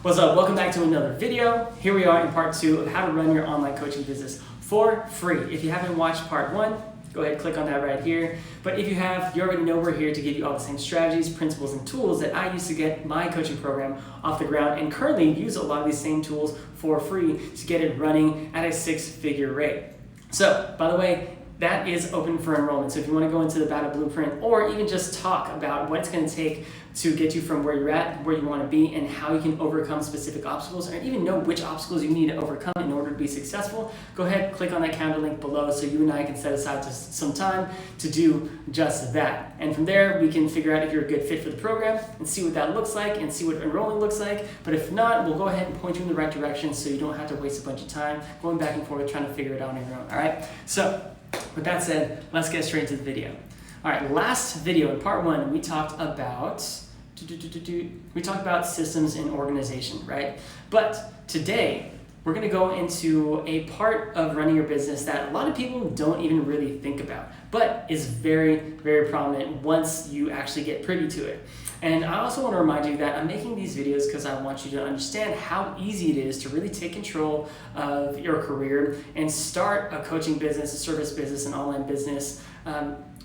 What's up? Welcome back to another video. Here we are in part 2 of how to run your online coaching business for free. If you haven't watched part 1, go ahead and click on that right here. But if you have, you already know we're here to give you all the same strategies, principles, and tools that I use to get my coaching program off the ground, and currently use a lot of these same tools for free to get it running at a 6-figure rate. So, by the way, that is open for enrollment. So if you want to go into the Bout blueprint, or even just talk about what it's going to take to get you from where you're at, where you want to be, and how you can overcome specific obstacles, or even know which obstacles you need to overcome in order to be successful, go ahead, click on that calendar link below so you and I can set aside some time to do just that. And from there, we can figure out if you're a good fit for the program and see what that looks like and see what enrolling looks like. But if not, we'll go ahead and point you in the right direction so you don't have to waste a bunch of time going back and forth trying to figure it out on your own, all right? So, with that said, let's get straight into the video. All right, last video in part 1, we talked about systems and organization, right? But today, we're gonna go into a part of running your business that a lot of people don't even really think about, but is very, very prominent once you actually get privy to it. And I also want to remind you that I'm making these videos because I want you to understand how easy it is to really take control of your career and start a coaching business, a service business, an online business,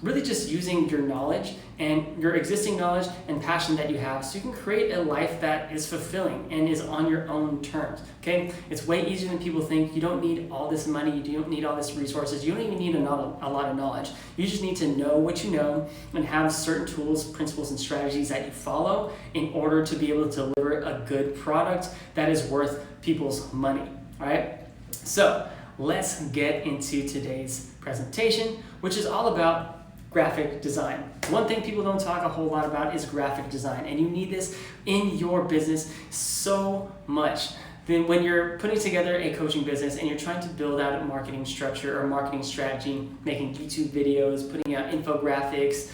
really just using your knowledge and your existing knowledge and passion that you have so you can create a life that is fulfilling and is on your own terms, okay? It's way easier than people think. You don't need all this money. You don't need all this resources. You don't even need a lot of knowledge. You just need to know what you know and have certain tools, principles, and strategies that you follow in order to be able to deliver a good product that is worth people's money, all right? So let's get into today's presentation, which is all about graphic design. One thing people don't talk a whole lot about is graphic design, and you need this in your business so much. Then when you're putting together a coaching business and you're trying to build out a marketing structure or marketing strategy, making YouTube videos, putting out infographics,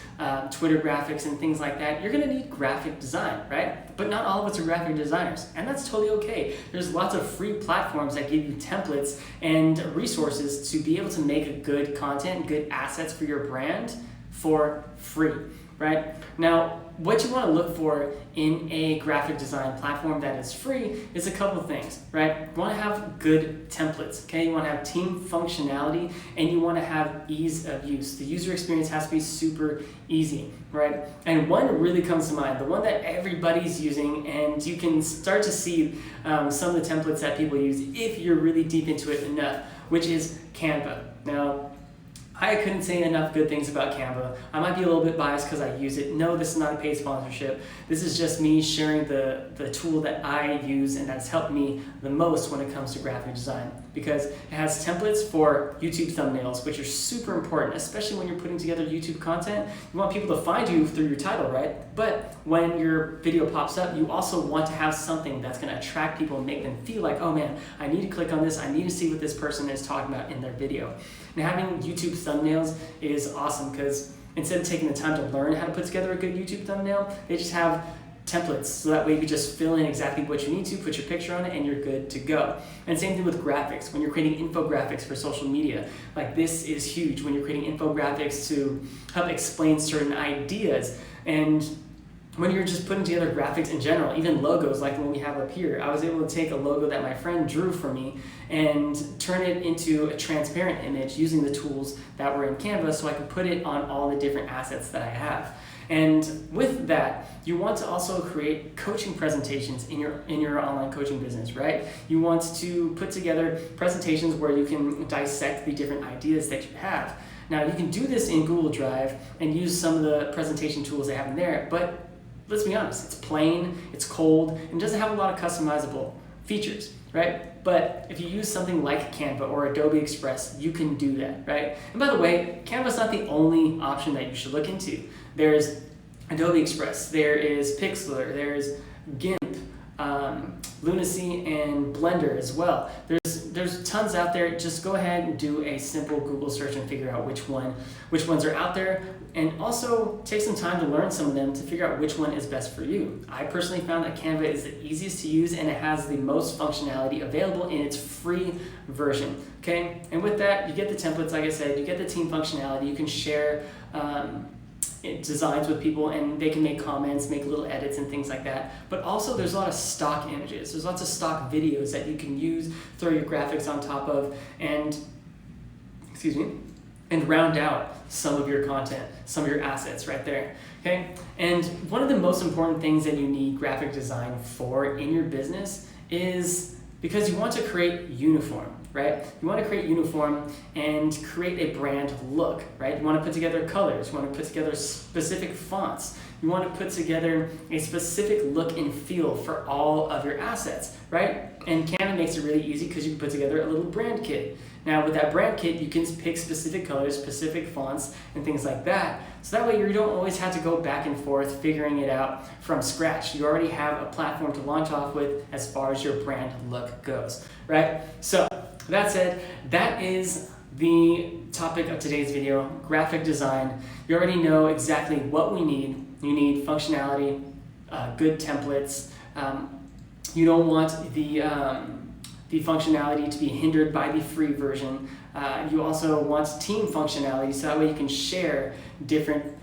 Twitter graphics, and things like that, you're gonna need graphic design, right? But not all of us are graphic designers, and that's totally okay. There's lots of free platforms that give you templates and resources to be able to make good content, good assets for your brand for free, right? Now, what you want to look for in a graphic design platform that is free is a couple of things, right? You want to have good templates, okay? You want to have team functionality, and you want to have ease of use. The user experience has to be super easy, right? And one really comes to mind, the one that everybody's using, and you can start to see some of the templates that people use if you're really deep into it enough, which is Canva. Now, I couldn't say enough good things about Canva. I might be a little bit biased because I use it. No, this is not a paid sponsorship. This is just me sharing the tool that I use and that's helped me the most when it comes to graphic design, because it has templates for YouTube thumbnails, which are super important, especially when you're putting together YouTube content. You want people to find you through your title, right? But when your video pops up, you also want to have something that's going to attract people and make them feel like, oh man, I need to click on this. I need to see what this person is talking about in their video. And having YouTube thumbnails is awesome because instead of taking the time to learn how to put together a good YouTube thumbnail, they just have templates, so that way you can just fill in exactly what you need to, put your picture on it, and you're good to go. And same thing with graphics. When you're creating infographics for social media, like this is huge when you're creating infographics to help explain certain ideas. And when you're just putting together graphics in general, even logos like the one we have up here, I was able to take a logo that my friend drew for me and turn it into a transparent image using the tools that were in Canva so I could put it on all the different assets that I have. And with that, you want to also create coaching presentations in your online coaching business, right? You want to put together presentations where you can dissect the different ideas that you have. Now, you can do this in Google Drive and use some of the presentation tools they have in there, but let's be honest, it's plain, it's cold, and doesn't have a lot of customizable features, right? But if you use something like Canva or Adobe Express, you can do that, right? And by the way, Canva's not the only option that you should look into. There's Adobe Express, there is Pixlr, there's GIMP, Lunacy, and Blender as well. There's tons out there. Just go ahead and do a simple Google search and figure out which ones are out there, and also take some time to learn some of them to figure out which one is best for you. I personally found that Canva is the easiest to use and it has the most functionality available in its free version, okay? And with that, you get the templates, like I said, you get the team functionality, you can share designs with people, and they can make comments, make little edits and things like that. But also there's a lot of stock images. There's lots of stock videos that you can use, throw your graphics on top of, and round out some of your content, some of your assets right there. Okay? And one of the most important things that you need graphic design for in your business is because you want to create uniform, right? You want to create uniform and create a brand look, right? You want to put together colors, you want to put together specific fonts, you want to put together a specific look and feel for all of your assets, right? And Canva makes it really easy because you can put together a little brand kit. Now with that brand kit, you can pick specific colors, specific fonts, and things like that. So that way you don't always have to go back and forth figuring it out from scratch. You already have a platform to launch off with as far as your brand look goes, right? So that said, that is the topic of today's video, graphic design. You already know exactly what we need. You need functionality, good templates. You don't want the functionality to be hindered by the free version. You also want team functionality, so that way you can share different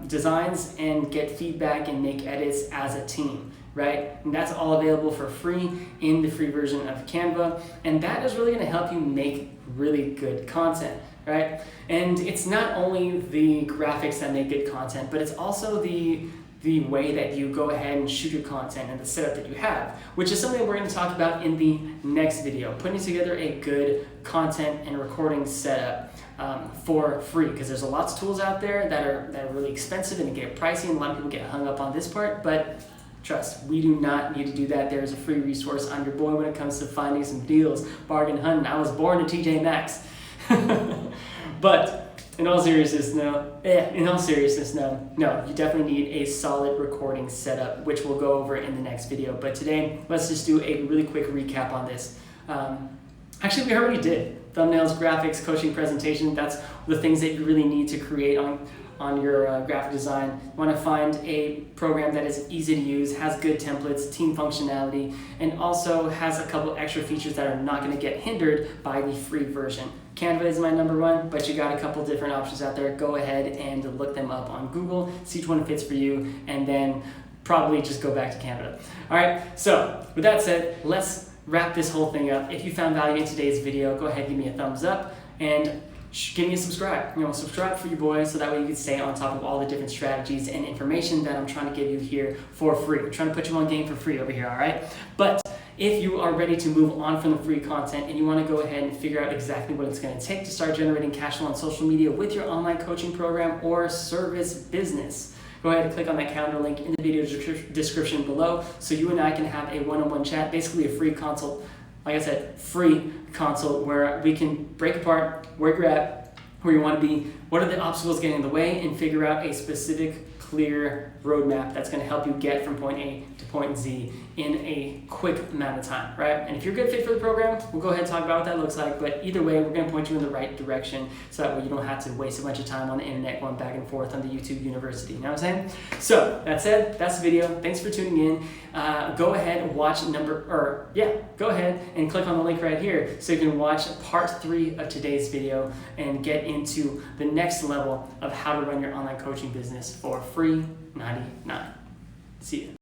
designs and get feedback and make edits as a team, right? And that's all available for free in the free version of Canva, and that is really going to help you make really good content, right? And it's not only the graphics that make good content, but it's also the way that you go ahead and shoot your content and the setup that you have, which is something we're going to talk about in the next video, putting together a good content and recording setup for free, because there's lots of tools out there that are really expensive and get pricey, and a lot of people get hung up on this part, but trust, we do not need to do that. There's a free resource. I'm your boy when it comes to finding some deals, bargain hunting. I was born to TJ Maxx. But in all seriousness, no, you definitely need a solid recording setup, which we'll go over in the next video. But today, let's just do a really quick recap on this. Actually, we already did. Thumbnails, graphics, coaching presentation, that's the things that you really need to create on your graphic design. You want to find a program that is easy to use, has good templates, team functionality, and also has a couple extra features that are not going to get hindered by the free version. Canva is my number one, but you got a couple different options out there. Go ahead and look them up on Google, see which one fits for you, and then probably just go back to Canva. All right, so with that said, let's wrap this whole thing up. If you found value in today's video, go ahead, give me a thumbs up, and give me a subscribe. Subscribe for your boy, so that way you can stay on top of all the different strategies and information that I'm trying to give you here for free. I'm trying to put you on game for free over here, all right? But if you are ready to move on from the free content and you want to go ahead and figure out exactly what it's going to take to start generating cash flow on social media with your online coaching program or service business, go ahead and click on that calendar link in the video description below so you and I can have a one-on-one chat, basically a free consult. Like I said, free consult where we can break apart where you're at, where you want to be, what are the obstacles getting in the way, and figure out a specific, clear roadmap that's going to help you get from point A to point Z in a quick amount of time, right? And if you're a good fit for the program, we'll go ahead and talk about what that looks like, but either way, we're going to point you in the right direction so that way you don't have to waste a bunch of time on the internet going back and forth on the YouTube University, you know what I'm saying? So, that said, that's the video. Thanks for tuning in. Go ahead and watch go ahead and click on the link right here so you can watch part 3 of today's video and get into the next level of how to run your online coaching business for free $99. See you.